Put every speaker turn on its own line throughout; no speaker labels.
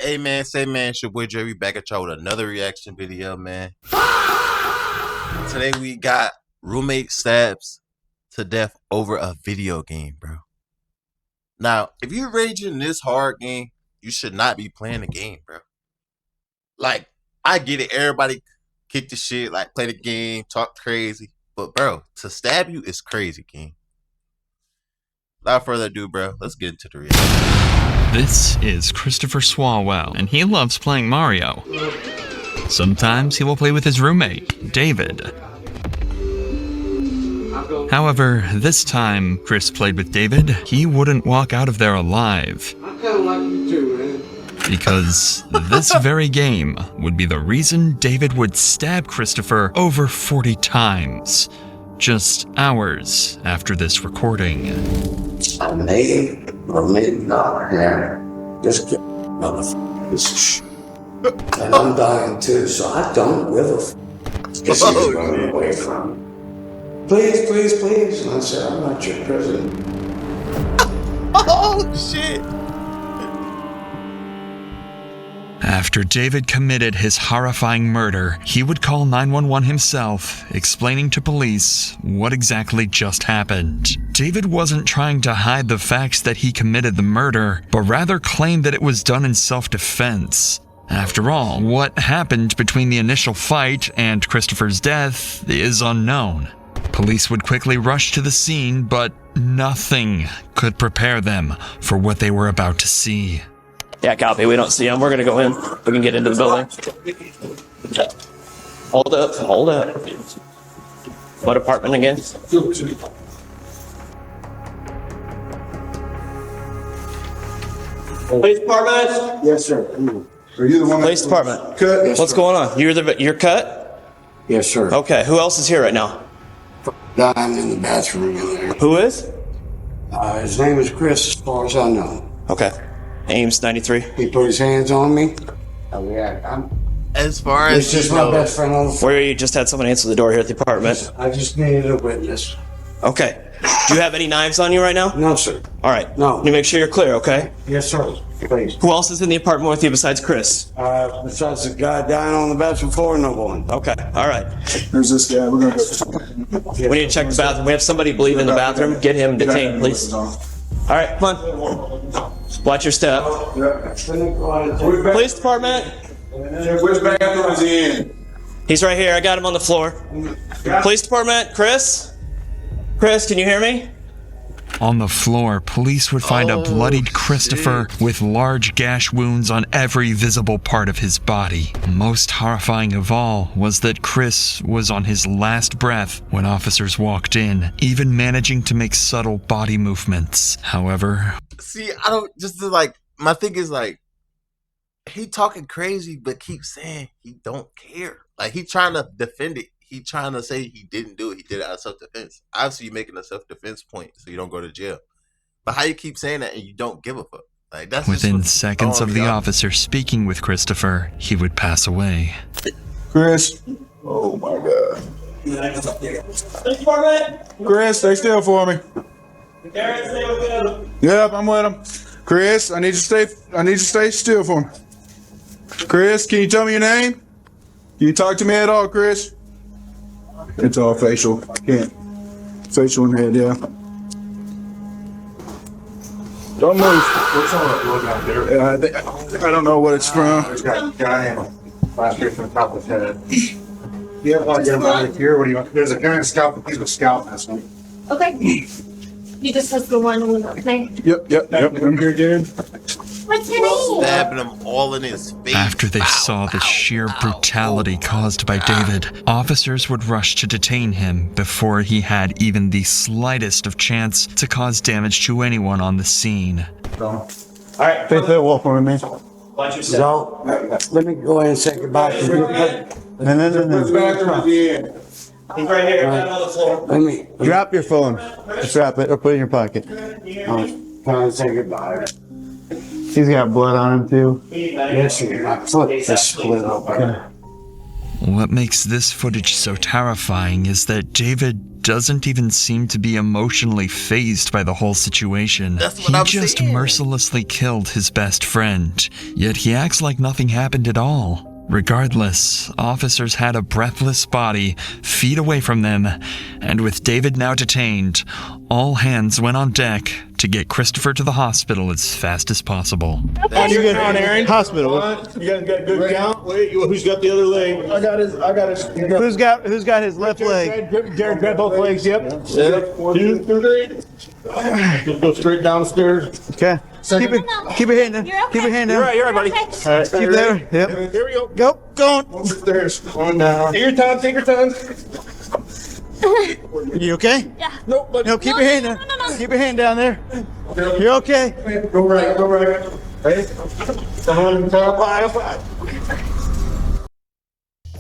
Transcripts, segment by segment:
Hey man, say man, it's your boy Jerry back at y'all with another reaction video, man. Today we got roommate stabs to death over a video game, bro. Now, if you're raging this hard game, you should not be playing the game, bro. Like, I get it, everybody kick the shit, like play the game, talk crazy. But bro, to stab you is crazy, game. Without further ado, bro, let's get into the reaction.
This is Christopher Swalwell, and he loves playing Mario. Sometimes he will play with his roommate, David. However, this time Chris played with David, he wouldn't walk out of there alive.
I kind of like you too, man.
Because this very game would be the reason David would stab Christopher over 40 times, just hours after this recording.
I made $1 million, yeah. Just get motherfucker piece of shit. And I'm dying too, so I don't give a f. Guess he's running away from me. Please, please, please. And I said, I'm not your president.
Oh shit!
After David committed his horrifying murder, he would call 911 himself, explaining to police what exactly just happened. David wasn't trying to hide the facts that he committed the murder, but rather claimed that it was done in self-defense. After all, what happened between the initial fight and Christopher's death is unknown. Police would quickly rush to the scene, but nothing could prepare them for what they were about to see.
Yeah, copy. We don't see him. We're gonna go in. We can get into the building. Hold up. Hold up. What apartment again? Police department.
Yes, sir. Are you the one?
Police department.
Cut? Yes,
What's
sir.
going on? You're cut?
Yes, sir.
Okay. Who else is here right now?
Dying in the bathroom in there.
Who is?
His name is Chris, as far as I know.
Okay. Ames 93.
He put his hands on me. Oh, yeah.
As far as
He's just
you
my
know,
best friend on the phone.
Where you just had someone answer the door here at the apartment.
I just needed a witness.
Okay. Do you have any knives on you right now?
No, sir.
All right.
No.
Let me make sure you're clear, okay?
Yes, sir. Please.
Who else is in the apartment with you besides Chris?
Besides the guy dying on the bathroom floor, no one.
Okay. All right.
There's this guy. We're gonna go.
We need to check the bathroom. We have somebody bleeding in the bathroom. Get him detained, please. All right, come on. Watch your step. Police department.
Which bathroom is he in?
He's right here. I got him on the floor. Police department. Chris? Chris, can you hear me?
On the floor, police would find a bloodied Christopher with large gash wounds on every visible part of his body. Most horrifying of all was that Chris was on his last breath when officers walked in, even managing to make subtle body movements. However,
see, I don't just like my thing is like he talking crazy, but keep saying he don't care. Like he trying to defend it. He trying to say he didn't do it. He did it out of self-defense. Obviously, you're making a self-defense point, so you don't go to jail. But how you keep saying that and you don't give a fuck? Like that's
within seconds of the officer speaking with Christopher, he would pass away.
Chris. Oh my God.
Police department.
Chris, stay still for me.
Karen, stay with him.
Yep, I'm with him. Chris, I need you to stay still for me. Chris, can you tell me your name? Can you talk to me at all, Chris? It's all facial. I can't. Facial in head, yeah. Don't move.
What's on that look out there?
I don't know what it's from.
There's got a guy last year from the top of his head. Yeah, I'll get him out of here. What do you want? There's a guy in scalp. He's a scalp last night.
Okay. You just have the one with the name.
Yep. I'm here, dude.
What's your name?
stabbing him all in his face.
After they saw the sheer brutality caused by David, officers would rush to detain him before he had even the slightest of chance to cause damage to anyone on the scene.
All right.
Face that wall for me, man.
Watch your step.
So, let me go ahead and say goodbye to you.
Which bathroom is he in?
He's right here. Got him on the floor.
Let me
Drop your phone. Just drop it or put it in your pocket.
trying to say goodbye.
He's got blood on him too.
Yes, sir. My foot is split open.
What makes this footage so terrifying is that David doesn't even seem to be emotionally fazed by the whole situation.
That's what
He
I'm
just
saying.
mercilessly killed his best friend, yet he acts like nothing happened at all. Regardless, officers had a breathless body feet away from them, and with David now detained, all hands went on deck to get Christopher to the hospital as fast as possible.
On your count, Aaron.
Hospital.
You guys got a good count? Wait, who's got the other leg? I got his.
Who's got his left leg?
Jared, grab both legs, yep. 1, 2, 3. Just go straight downstairs.
Okay. Keep your hand down.
You're okay.
Keep your hand down.
You're right, buddy.
All right,
Keep there. Yep.
Here we go.
Go. Go on.
Upstairs. On down. Take your time, take your time.
You okay?
Yeah.
Nope, but
No, keep your hand down.
No.
Keep your hand down there. You're okay.
go right, go right. Ready? Come on, top.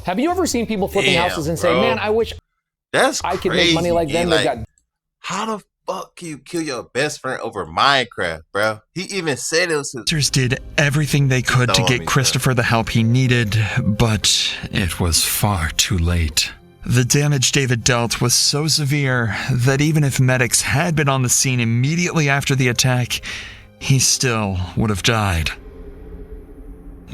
Have you ever seen people flipping
Damn,
houses and say,
bro.
man, I wish
That's
I could
crazy,
make money like them?
gang.
They've got
How the fuck can you kill your best friend over Minecraft, bro? He even said it was his.
Officers did everything they could to
Don't
get
me,
Christopher the help he needed, but it was far too late. The damage David dealt was so severe that even if medics had been on the scene immediately after the attack, he still would have died.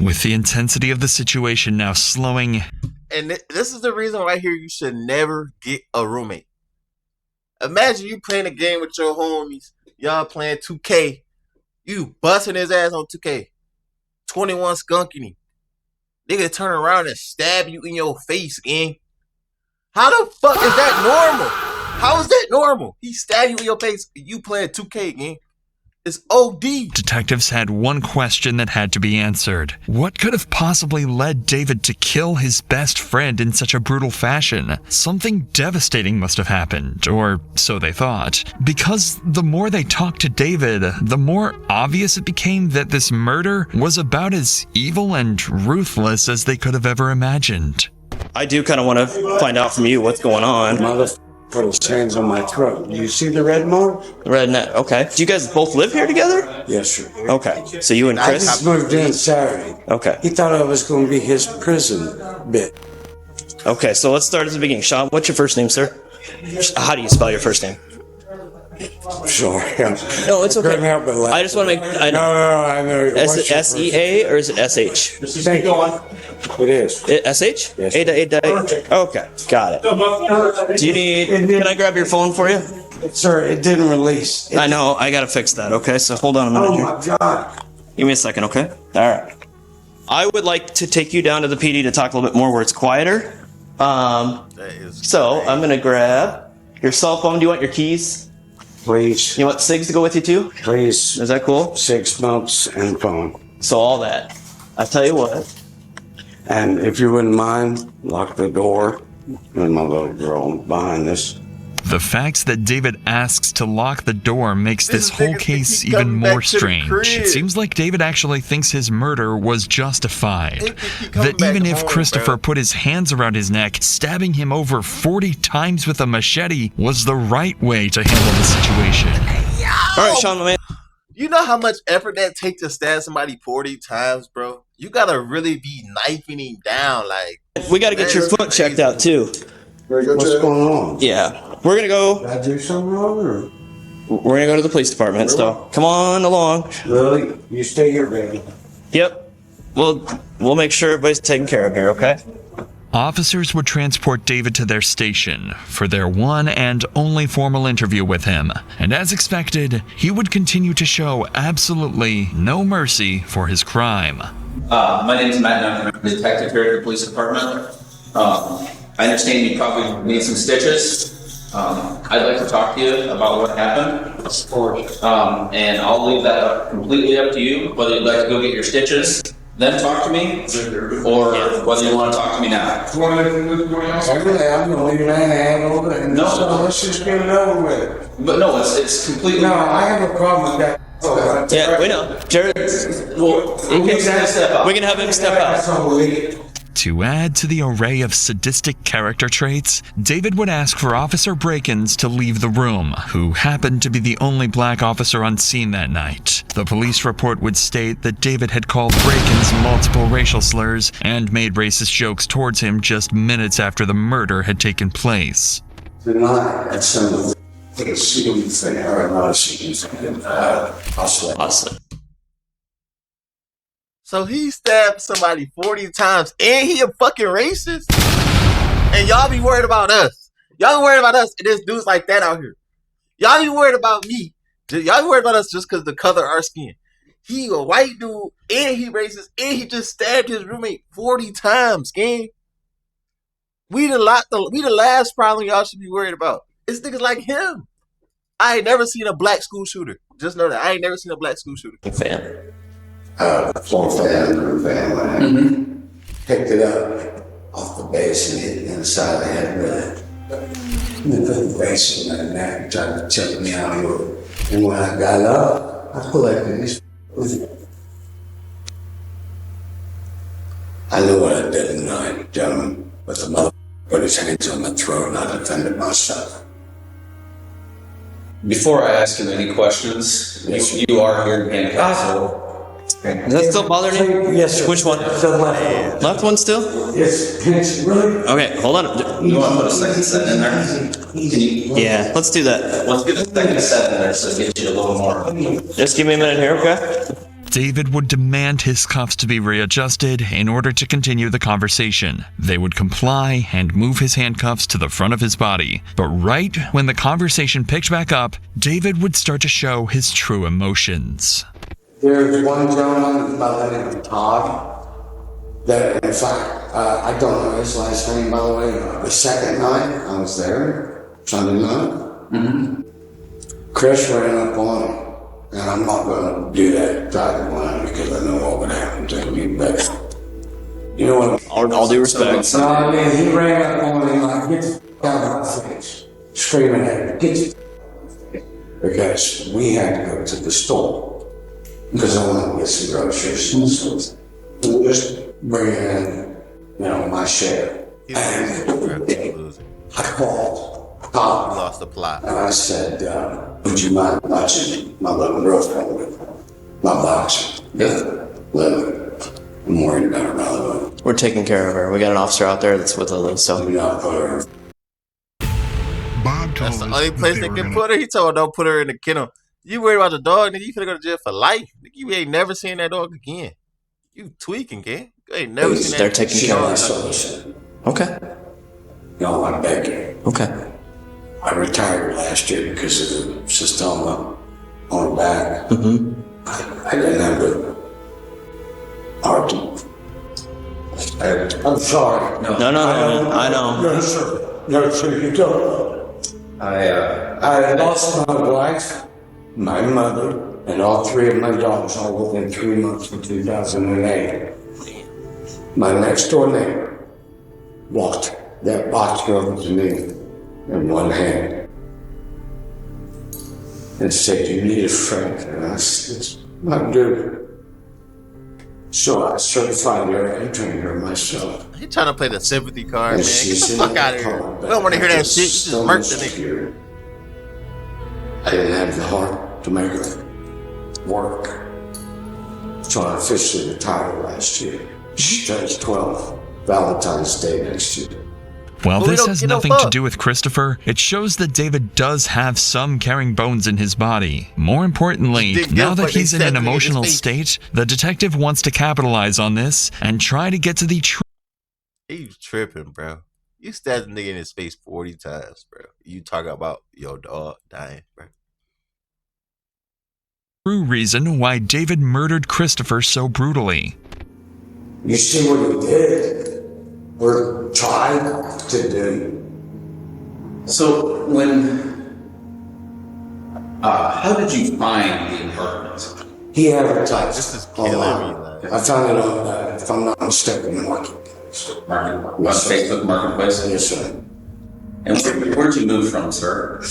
With the intensity of the situation now slowing,
And this is the reason right here you should never get a roommate. Imagine you playing a game with your homies. Y'all playing 2K. You busting his ass on 2K. 21 skunking him. Nigga turn around and stab you in your face, gang. How the fuck is that normal? How is that normal? He stabbed you in your face. You playing 2K, gang. It's OD.
detectives had one question that had to be answered. What could have possibly led David to kill his best friend in such a brutal fashion? Something devastating must have happened, or so they thought. Because the more they talked to David, the more obvious it became that this murder was about as evil and ruthless as they could have ever imagined.
I do kind of want to find out from you what's going on.
Mother put his hands on my throat. You see the red mark?
Red net. Okay. Do you guys both live here together?
Yes, sir.
Okay. So you and
I
Chris?
just moved in Saturday.
Okay.
He thought I was going to be his prison bit.
Okay. So let's start at the beginning. Sean, what's your first name, sir? How do you spell your first name?
Sorry.
No, it's okay.
Couldn't help but laugh.
I just want to make. I know.
No, I know.
Is it S-E-A or is it S-H?
Thank you. It is.
S-H?
Yes.
Okay, got it. Do you need, can I grab your phone for you?
Sir, it didn't release.
I know, I gotta fix that, okay? So hold on a minute
Oh
here.
my God.
Give me a second, okay? Alright. I would like to take you down to the PD to talk a little bit more where it's quieter.
That is
So I'm gonna grab your cell phone. Do you want your keys?
Please,
You want SIGs to go with you too?
please.
Is that cool?
6 months and phone.
So all that. I tell you what.
And if you wouldn't mind, lock the door. And my little girl behind this.
The fact that David asks to lock the door makes this
This
whole
nigga
case
think he
even
coming back
more
to the
strange.
crib.
It seems like David actually thinks his murder was justified.
He think he coming
That
back
even if
home,
Christopher
bro.
put his hands around his neck, stabbing him over 40 times with a machete was the right way to handle the situation.
Alright, Sean, my man.
You know how much effort that takes to stab somebody 40 times, bro? You gotta really be knifing him down, like.
We gotta get your foot checked out too.
What's going on?
Yeah. We're gonna go.
Did I do something wrong or?
We're gonna go to the police department, so come on along.
Really? You stay here, baby.
Yep. We'll make sure everybody's taken care of here, okay?
Officers would transport David to their station for their one and only formal interview with him. And as expected, he would continue to show absolutely no mercy for his crime.
My name is Matt Duncan. I'm a detective here at the police department. I understand you probably need some stitches. I'd like to talk to you about what happened.
Of course.
And I'll leave that completely up to you, whether you'd like to go get your stitches, then talk to me, or whether you want to talk to me now.
Really, I'm gonna leave that handled and
No.
so let's just get it over with.
But no, it's completely.
No, I have a problem with that.
Yeah, we know. Jared, well,
We can step up.
we can have him step out.
So
To add to the array of sadistic character traits, David would ask for Officer Brakins to leave the room, who happened to be the only black officer on scene that night. The police report would state that David had called Brakins multiple racial slurs and made racist jokes towards him just minutes after the murder had taken place.
tonight at some of the ceiling thing, or not a ceiling thing, I'll
So he stabbed somebody 40 times and he a fucking racist? And y'all be worried about us. Y'all be worried about us and there's dudes like that out here. Y'all be worried about me. Y'all be worried about us just because the color of our skin. He a white dude and he racist and he just stabbed his roommate 40 times, gang. We the last problem y'all should be worried about. It's niggas like him. I ain't never seen a black school shooter. Just know that. I ain't never seen a black school shooter.
Fan.
floor fan, picked it up off the base and hit it in the side of the head with it. And then put the base in my neck and tried to choke me out of it. And when I got up, I collected these. I knew what I did tonight, gentlemen, but the mother put his hands on my throat and I defended myself.
Before I ask you any questions, you are here in handcuffs.
Does that still bother you?
Yes, sir.
Which one?
The left.
Left one still?
Yes, really?
Okay, hold on.
You want to put a second set in there? Can you,
Yeah, let's do that.
let's get a second set in there so it gets you a little more.
Just give me a minute here, okay?
David would demand his cuffs to be readjusted in order to continue the conversation. They would comply and move his handcuffs to the front of his body. But right when the conversation picked back up, David would start to show his true emotions.
There's one gentleman by the name of Todd that, in fact, I don't know his last name, by the way. The second night I was there, Sunday night, Chris ran up on him. And I'm not going to do that driving line because I know what would happen to me. But you know what?
All due respect.
No, I mean, he ran up on me like, get the f*** out of my face. Screaming at me, get the f*** out of my face. Because we had to go to the store. Because I wanted to get some groceries and stuff. Just bring in, my share. And I called Todd.
We lost the plot.
And I said, would you mind watching my little girlfriend with my box? Yeah. Lily. I'm worried about her, by the way.
We're taking care of her. We got an officer out there that's with Lily, so.
Do not put her.
Bob told
That's the
us
only
that
place
they
they
were
can
gonna-
put her. He told her don't put her in the kennel. You worried about the dog, nigga? You finna go to jail for life. Nigga, you ain't never seen that dog again. You tweaking, gang. You ain't never seen that.
They're taking care of
my
her.
solution.
Okay.
No, I beg you.
Okay.
I retired last year because of the cystoma on the back. I didn't have the heart to. I'm sorry.
No, I know.
No, sir. No, sir, you don't. I lost my wife, my mother, and all three of my dogs all within 3 months of 2008. My next door neighbor walked that box over to me in one hand and said, "You need a friend." And I said, "I do." So I certified her and trained her myself.
He trying to play the sympathy card, man.
And
Get
she's
the
in
fuck
that
out of here.
car,
We don't want to hear that shit. You just
so
murked the
much
nigga.
fear. I didn't have the heart to make her work. So I officially retired last year. She turns 12, Valentine's Day next year.
While
But we
this
don't
has
get no
nothing to
fuck.
do with Christopher, it shows that David does have some carrying bones in his body. More importantly,
Didn't give
now
a
that
fuck, they
he's in an
stabbed him in his
emotional
face.
state, the detective wants to capitalize on this and try to get to the truth.
He was tripping, bro. You stabbed a nigga in his face 40 times, bro. You talking about your dog dying, bro.
True reason why David murdered Christopher so brutally.
You see what he did? Or tried to do?
So how did you find the apartment?
He advertised.
This is killing me,
online.
man.
I found it on, if I'm not mistaken, Marketplace.
On Facebook Marketplace?
Yes, sir.
And where'd you move from, sir?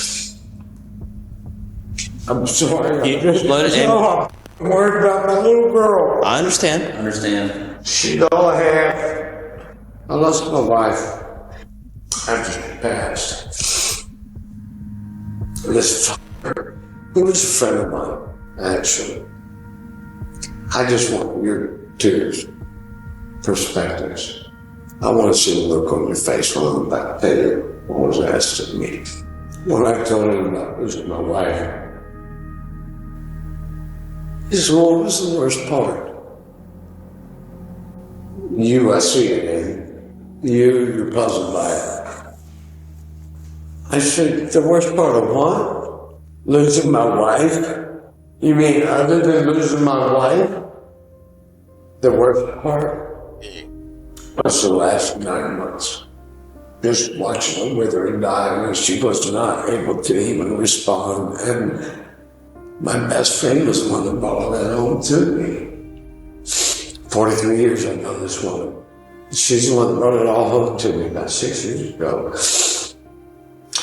I'm sorry.
You let it in.
No, I'm worried about my little girl.
I understand.
Understand.
She's all I have. I lost my wife after she passed. This fucker, he was a friend of mine, actually. I just want your perspectives. I want to see the look on your face when I'm about to tell you was asked of me. When I told him about losing my wife, he said, well, what was the worst part? I see it in you're puzzled by it. I said, the worst part of what? Losing my wife? You mean other than losing my wife? The worst part was the last 9 months. Just watching her wither and die, and she was not able to even respond. And my best friend was the one that brought that home to me. 43 years I've known this woman. She's the one that brought it all home to me about 6 years ago.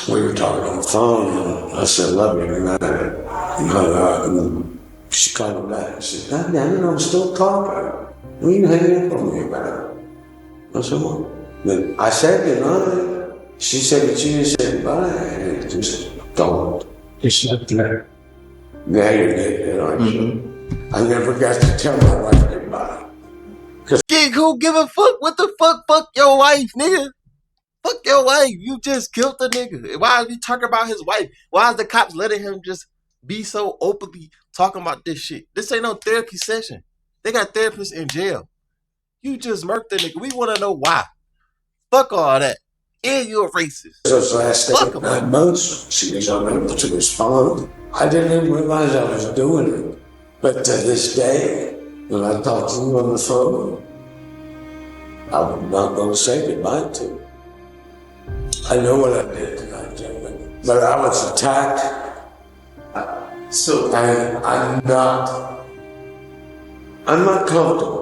We were talking on the phone, and I said, love you, good night. And she called me back and said, God damn it, I'm still talking. What are you hanging up on me about? I said, what? Then I said goodnight. She said, but you didn't say goodbye. And just don't. Just sit there. Now you're getting it, aren't you? I never got to tell my wife goodbye.
Who give a fuck? What the fuck? Fuck your wife, nigga. Fuck your wife. You just killed the nigga. Why are you talking about his wife? Why is the cops letting him just be so openly talking about this shit? This ain't no therapy session. They got therapists in jail. You just murked the nigga. We want to know why. Fuck all that. And you're a racist.
Those last 9 months, she was unable to respond. I didn't even realize I was doing it. But to this day, when I talk to you on the phone, I'm not going to say goodbye to you. I know what I did tonight, gentlemen. But I was attacked. And I'm not comfortable.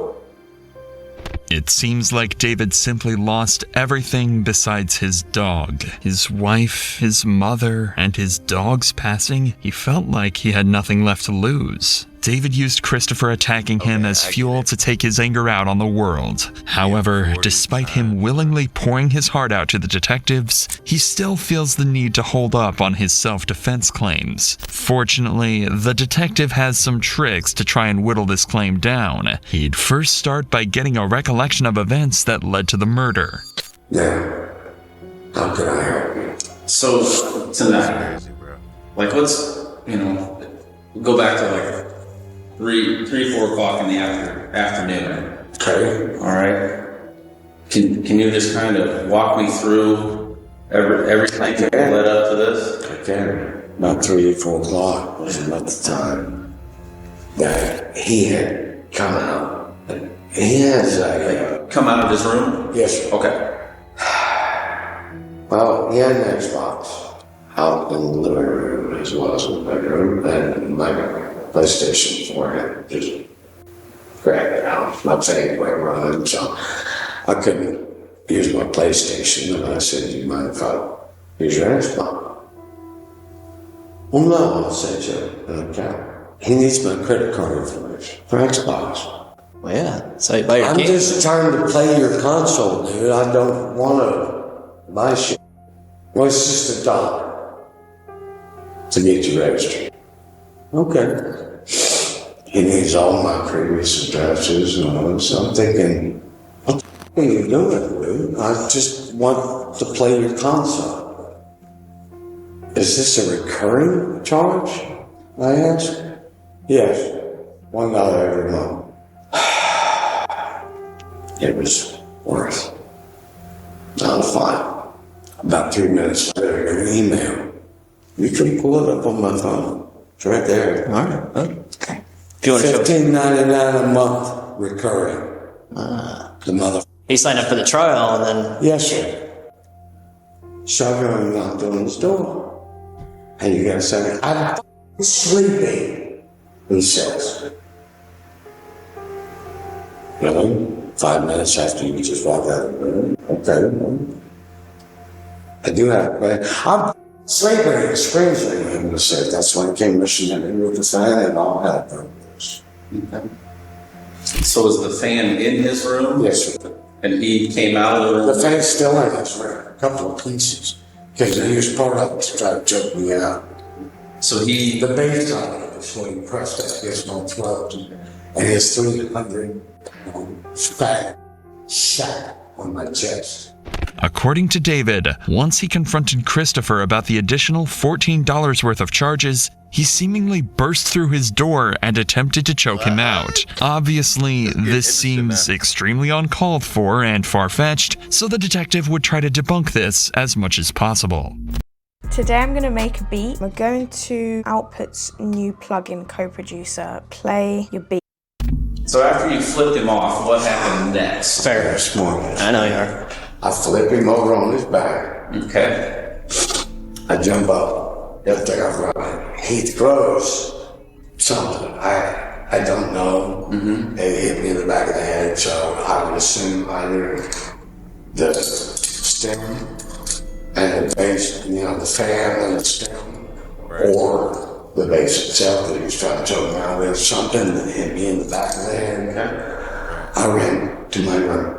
It seems like David simply lost everything besides his dog. His wife, his mother, and his dog's passing. He felt like he had nothing left to lose. David used Christopher attacking him as fuel to take his anger out on the world. However, despite him willingly pouring his heart out to the detectives, he still feels the need to hold up on his self-defense claims. Fortunately, the detective has some tricks to try and whittle this claim down. He'd first start by getting a recollection of events that led to the murder.
Yeah. How can I help you?
So, tonight, like, let's, go back to like 4 o'clock in the afternoon.
Okay.
All right. Can you just kind of walk me through everything that led up to this?
I can. About 3 or 4 o'clock was about the time that he had come out. He has
Come out of his room?
yes, sir.
Okay.
Well, he had an Xbox out in the living room as well as in the bedroom, and my PlayStation 4 had just grabbed it out. My thing went running, so I couldn't use my PlayStation, and I said, do you mind if I use your Xbox? Well, no, I said, okay. He needs my credit card information for Xbox.
Well, yeah. So you buy your
I'm
game.
just trying to play your console, dude. I don't want to buy shit. Well, it's just $1 to get you registered. Okay. He needs all my previous addresses and all this. I'm thinking, what the are you doing, dude? I just want to play your console. Is this a recurring charge? I asked. Yes. $1 every month. It was worth not a fine. About 3 minutes later, I got an email. You can pull it up on my phone. It's right there.
All right. Okay. If you want to
$15.99 a month recurring. The mother.
he signed up for the trial and then
Yes, sir. Shove him knocked on his door. And you gotta say, I'm sleeping, he says. 5 minutes after you just walk out of the room. Okay. I do have a question. I'm sleeping, he screams at him and said, that's when he came rushing in with the fan and all that.
So was the fan in his room?
Yes, sir.
And he came out of the room?
The fan's still in his room, a couple of pieces. Because he used part of it to try to choke me out.
So he...
The base on it is when he pressed that against my throat, and his 300 fat sat on my chest.
According to David, once he confronted Christopher about the additional $14 worth of charges, he seemingly burst through his door and attempted to choke him out. Obviously, this seems extremely uncalled for and far-fetched, so the detective would try to debunk this as much as possible.
Today I'm going to make a beat. We're going to Output's new plugin co-producer. Play your beat.
So after you flipped him off, what happened next?
Fair.
Smart.
I know you are.
I flip him over on his back.
Okay.
I jump up. They'll take off running. He throws something. I don't know. They hit me in the back of the head, so I would assume either the stem and the base, the fan and the stem, or the base itself that he was trying to choke me out with. Something that hit me in the back of the head. I ran to my room.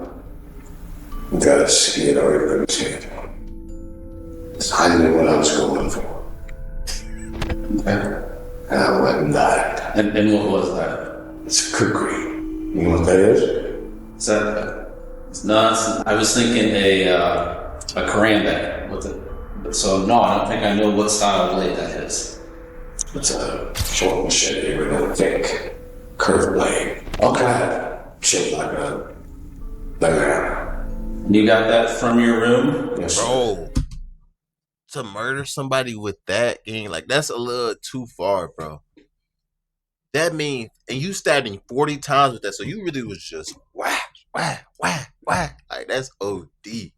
Because he had already put his head. I knew what I was going for. And I went and died.
And what was that?
It's a kukri. You know what that is?
Is that? It's not. I was thinking a karambit with it. So no, I don't think I know what style of blade that is.
It's a short machete with a thick, curved blade. Okay. Shaped like a banana.
You got that from your room?
Yes,
Bro, to murder somebody with that game, like, that's a little too far, bro. That means, and you stabbed him 40 times with that, so you really was just whack, whack, whack, whack. Like, that's OD.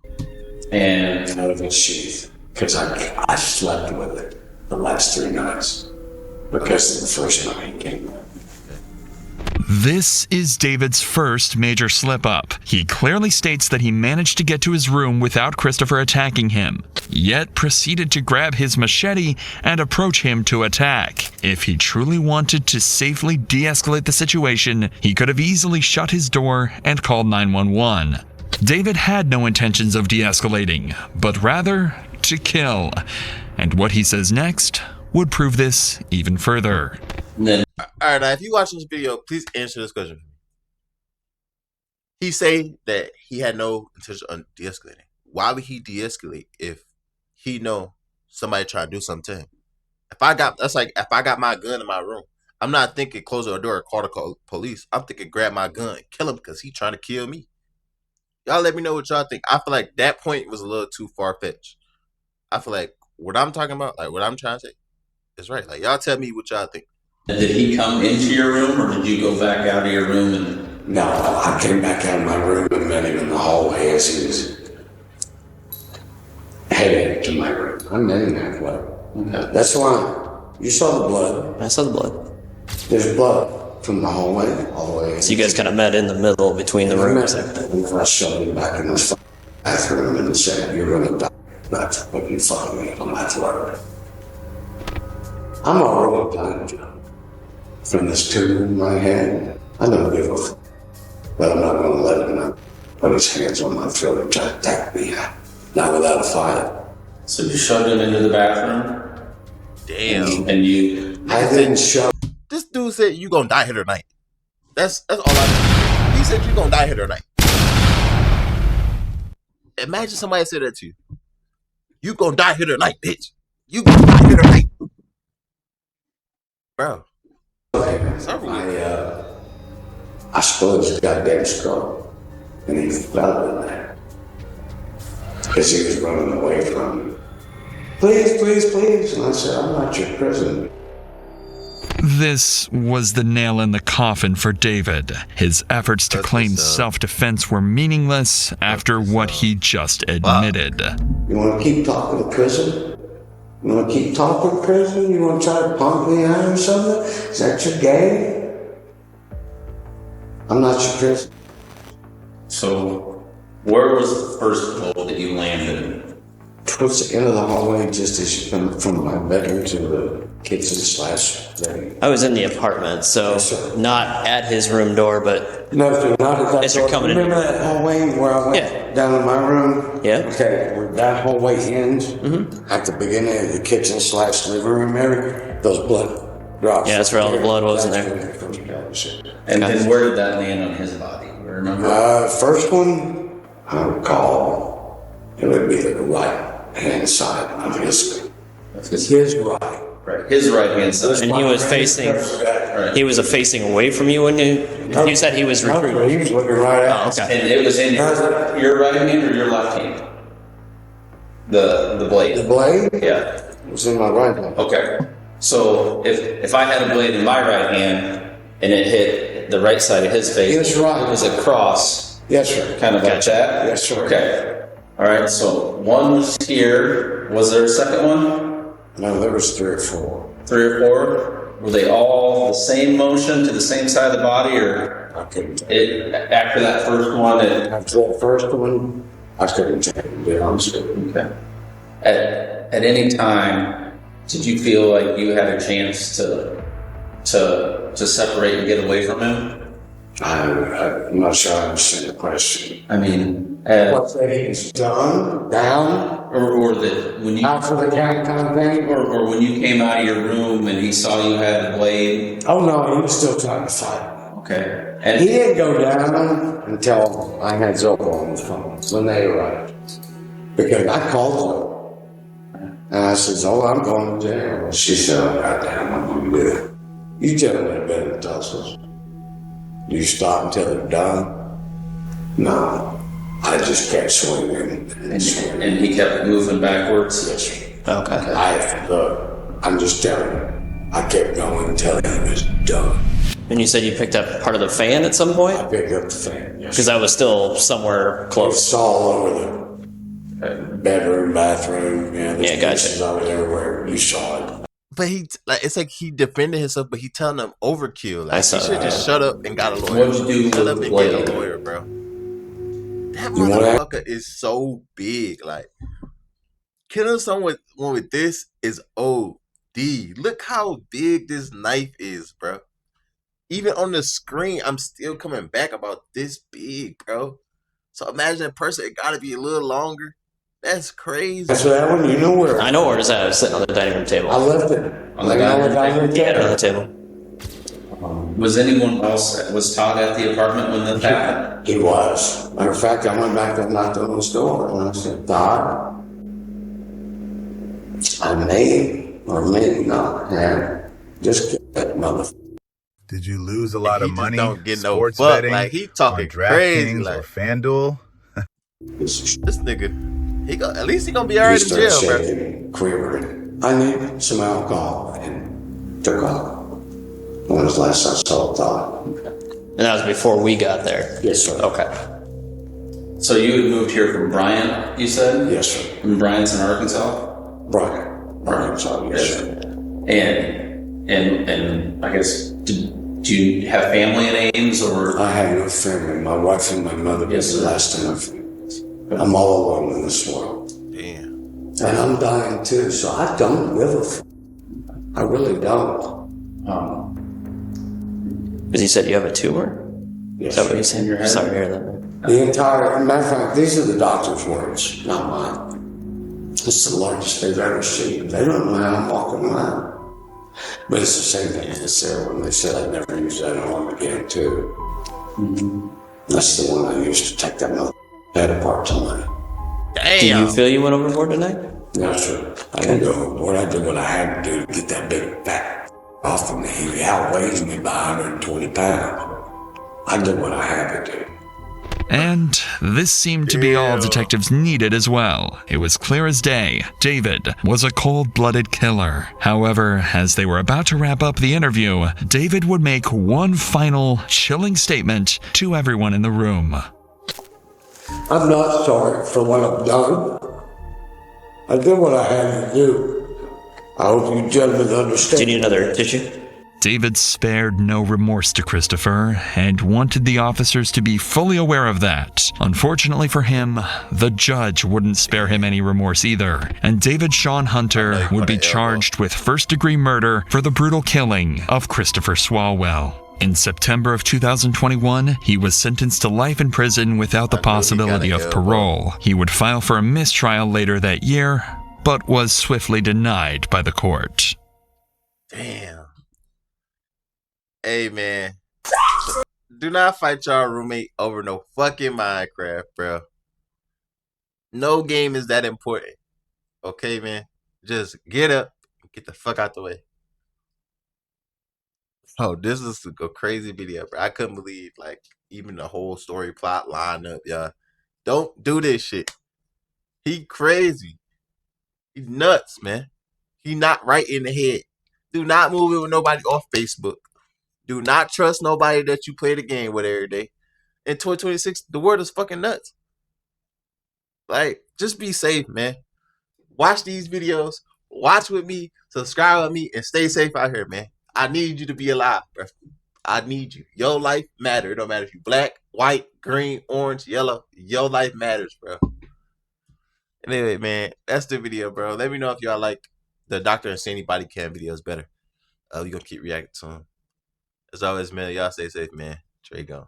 And
out of its sheath. Because I slept with it the last 3 nights. Because the first night he came back.
This is David's first major slip-up. He clearly states that he managed to get to his room without Christopher attacking him, yet proceeded to grab his machete and approach him to attack. If he truly wanted to safely de-escalate the situation, he could have easily shut his door and called 911. David had no intentions of de-escalating, but rather to kill. And what he says next would prove this even further.
then
Alright, now if you watch this video, please answer this question. He say that he had no intention of de-escalating. Why would he de-escalate if he know somebody try to do something to him? If I got my gun in my room, I'm not thinking close the door or call the police. I'm thinking grab my gun and kill him because he trying to kill me. Y'all let me know what y'all think. I feel like that point was a little too far-fetched. I feel like what I'm talking about, like what I'm trying to say, is right. Like, y'all tell me what y'all think.
did he come into your room, or did you go back out of your room and?
No, I came back out of my room and met him in the hallway as he was headed to my room. I met him halfway.
Okay.
That's why you saw the blood.
I saw the blood.
There's blood from the hallway all the way.
So you guys kind of met in the middle between the rooms there.
And I shoved him back in the bathroom and said, "You're gonna die. That's what you fucking me on my floor." I'm already dying, Joe. From this tube in my hand, I don't give a fuck. But I'm not gonna let him put his hands on my throat and try to attack me. Not without a fight.
So you shoved him into the bathroom,
Damn.
and you.
I didn't shove.
This dude said you gonna die here tonight. That's all I know. He said you gonna die here tonight. Imagine somebody said that to you. You gonna die here tonight, bitch. You gonna die here tonight. Bro.
I spilled his goddamn skull, and he fell in there because he was running away from me. Please, please, please. And I said, "I'm not your prisoner."
This was the nail in the coffin for David. His efforts to claim self-defense were meaningless after what he just admitted.
You want to keep talking to prison? You want to keep talking to prison? You want to try to punk me out or something? Is that your game? I'm not your prisoner.
So, where was the first blow that you landed?
Towards the end of the hallway, just as you come from my bedroom to the kitchen/living.
I was in the apartment, so
Yes, sir.
not at his room door, but
No, not at that
As you're
door.
coming in.
Remember that hallway where I went
Yeah.
down in my room?
Yeah.
Okay, where that hallway ends, at the beginning of the kitchen/living room area, those blood drops.
Yeah, that's where all the blood was in there.
That's where it comes from.
And then where did that land on his body? Remember?
First one, I recall, It would be the right hand side of his right.
Right. His right hand side.
And he was facing.
Right.
He was facing away from you when you said he was recruiting.
He was looking right at us.
And it was in your right hand or your left hand? The blade.
The blade?
Yeah.
It was in my right hand.
Okay. So if I had a blade in my right hand and it hit the right side of his face,
Yes, right.
it was a cross,
Yes, sir.
kind of like that?
Yes, sir.
Okay. All right. So one was here. Was there a second one?
No, there was 3 or 4.
3 or 4? Were they all the same motion to the same side of the body, or
I couldn't tell.
after that first one?
After that first one, I couldn't tell, to be honest with you.
Okay. At any time, did you feel like you had a chance to separate and get away from him?
I'm not sure I understand the question.
I mean,
What things done, down,
or that when you
out for the count kind of thing?
or when you came out of your room and he saw you had a blade.
Oh no, he was still trying to fight.
Okay. And
He didn't go down until I had Zoe on the phone when they arrived. Because I called Zoe. And I said, Zoe, I'm going to jail. She said, oh, goddamn, I'm going to do it. You gentlemen have been in tussles. Do you stop until they're done? No. I just kept swinging and swinging.
and he kept moving backwards.
Yes, sir.
Okay.
Look, I'm just telling you. I kept going until he was done.
And you said you picked up part of the fan at some point?
I picked up the fan, yes.
Because that was still somewhere close.
It's all over the bedroom, bathroom, there's
Yeah, gotcha.
pieces of it everywhere. You saw it.
But it's like he defended himself, but he telling them overkill. Like,
I saw
he should
that.
just shut up and got a lawyer.
What'd you do
Shut up
with
and
the
get a
blade?
lawyer, bro. That
You know that?
motherfucker is so big. Like, killing someone with this is OD. Look how big this knife is, bro. Even on the screen, I'm still coming back about this big, bro. So imagine a person, it gotta be a little longer. That's crazy.
That's that one, you know where?
I know where it's at. It's sitting on the dining room table.
I left it.
On the dining room
Yeah, on the table.
Was anyone else was Todd at the apartment when that happened?
He was. Matter of fact, I went back and knocked on his door and I said, Todd, I may or may not have just killed that motherfucker.
Did you lose a lot of
He just
money?
don't get no
sports
fuck.
betting
Like, he talking
on
crazy.
DraftKings
Like,
or FanDuel?
this nigga, at least he gonna be alright in
He
jail,
started
bro.
shaking, quivering. I needed some alcohol and took off. When was the last I saw Todd?
And that was before we got there.
Yes, sir.
Okay.
So you had moved here from Bryant, you said?
Yes, sir.
From Bryant's in Arkansas?
Brian, sorry, yes, sir.
And I guess do you have family in Ames or?
I have no family. My wife and my mother
Yes,
was the
sir.
last of my family. I'm all alone in this world.
Damn.
And I'm dying too, so I don't give a f. I really don't.
Because you said you have a tumor?
Yes,
Is that what
sir.
you said?
your head?
Sorry to hear that.
The entire, matter of fact, these are the doctor's words, not mine. It's the largest they've ever seen. They don't know how I'm walking around. But it's the same thing as Sarah when they said I'd never use that arm again, too. That's the one I used to take that mother head apart tonight.
Do you feel you went overboard tonight?
No, sir. I didn't go overboard. I did what I had to do to get that big fat off of me. He outweighs me by 120 pounds. I did what I had to do.
And this seemed to be all detectives needed as well. It was clear as day. David was a cold-blooded killer. However, as they were about to wrap up the interview, David would make one final chilling statement to everyone in the room.
I'm not sorry for what I've done. I did what I had to do. I hope you gentlemen understand.
Do you need another tissue?
David spared no remorse to Christopher and wanted the officers to be fully aware of that. Unfortunately for him, the judge wouldn't spare him any remorse either, and David Sean Hunter would be charged with first-degree murder for the brutal killing of Christopher Swalwell. In September of 2021, he was sentenced to life in prison without the possibility of parole. He would file for a mistrial later that year, but was swiftly denied by the court.
Damn. Hey, man. Do not fight y'all roommate over no fucking Minecraft, bro. No game is that important. Okay, man. Just get up and get the fuck out the way. Oh, this is a crazy video, bro. I couldn't believe like even the whole story plot line up, y'all. Don't do this shit. He crazy. He's nuts, man. He not right in the head. Do not move it with nobody off Facebook. Do not trust nobody that you play the game with every day. In 2026, the world is fucking nuts. Like, just be safe, man. Watch these videos. Watch with me. Subscribe with me and stay safe out here, man. I need you to be alive, bro. I need you. Your life matters. It don't matter if you black, white, green, orange, yellow. Your life matters, bro. Anyway, man, that's the video, bro. Let me know if y'all like the Dr. Insanity body cam videos better. We gonna keep reacting to them. As always, man, y'all stay safe, man. Trey gone.